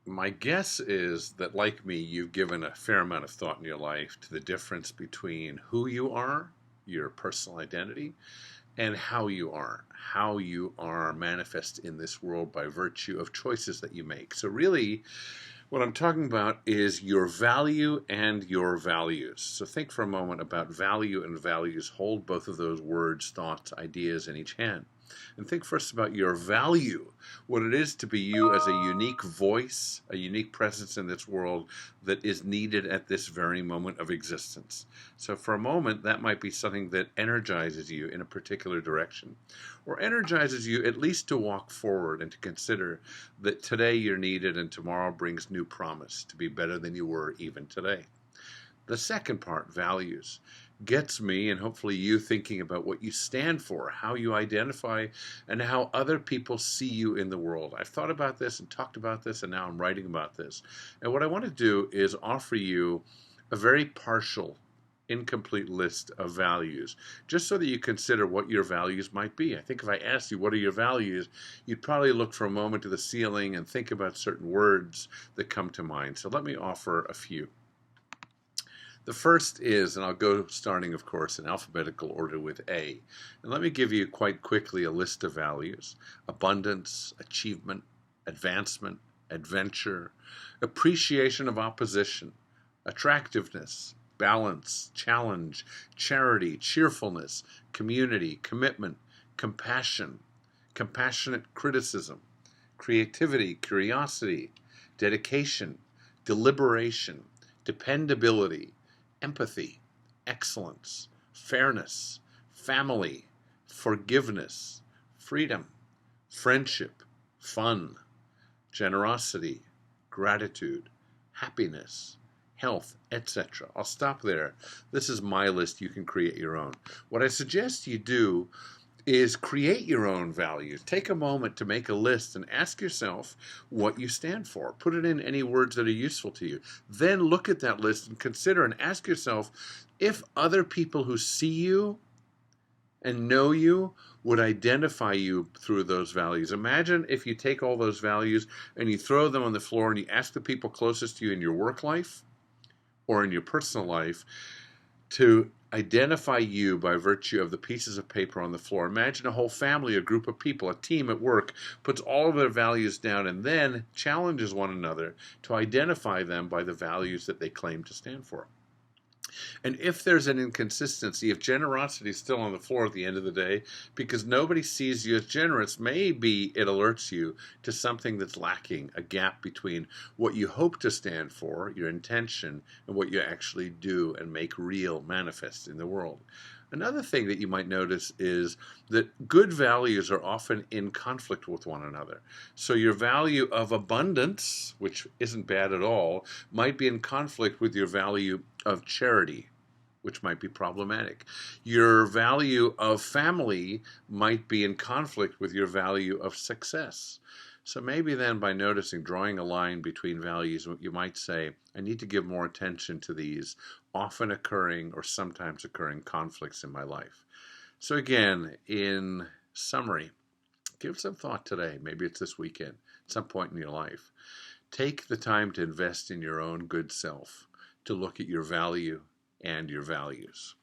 My guess is that, like me, you've given a fair amount of thought in your life to the difference between who you are, your personal identity, and how you are manifest in this world by virtue of choices that you make. So, really, what I'm talking about is your value and your values. So, think for a moment about value and values. Hold both of those words, thoughts, ideas in each hand. And think first about your value, what it is to be you as a unique voice, a unique presence in this world that is needed at this very moment of existence. So, for a moment, that might be something that energizes you in a particular direction, or energizes you at least to walk forward and to consider that today you're needed and tomorrow brings new promise to be better than you were even today. The second part, values, gets me and hopefully you thinking about what you stand for, how you identify, and how other people see you in the world. I've thought about this and talked about this, and now I'm writing about this. And what I want to do is offer you a very partial, incomplete list of values, just so that you consider what your values might be. I think if I asked you, what are your values, you'd probably look for a moment to the ceiling and think about certain words that come to mind. So let me offer a few. The first is, and I'll go starting, of course, in alphabetical order with A. And let me give you quite quickly a list of values: abundance, achievement, advancement, adventure, appreciation of opposition, attractiveness, balance, challenge, charity, cheerfulness, community, commitment, compassion, compassionate criticism, creativity, curiosity, dedication, deliberation, dependability, empathy, excellence, fairness, family, forgiveness, freedom, friendship, fun, generosity, gratitude, happiness, health, etc. I'll stop there. This is my list. You can create your own. What I suggest you do is create your own values. Take a moment to make a list and ask yourself what you stand for. Put it in any words that are useful to you. Then look at that list and consider and ask yourself if other people who see you and know you would identify you through those values. Imagine if you take all those values and you throw them on the floor and you ask the people closest to you in your work life or in your personal life to identify you by virtue of the pieces of paper on the floor. Imagine a whole family, a group of people, a team at work puts all of their values down and then challenges one another to identify them by the values that they claim to stand for. And if there's an inconsistency, if generosity is still on the floor at the end of the day because nobody sees you as generous, maybe it alerts you to something that's lacking, a gap between what you hope to stand for, your intention, and what you actually do and make real, manifest in the world. Another thing that you might notice is that good values are often in conflict with one another. So your value of abundance, which isn't bad at all, might be in conflict with your value of charity, which might be problematic. Your value of family might be in conflict with your value of success. So maybe then by noticing, drawing a line between values, you might say, I need to give more attention to these often occurring or sometimes occurring conflicts in my life. So again, in summary, give some thought today. Maybe it's this weekend, at some point in your life. Take the time to invest in your own good self, to look at your value and your values.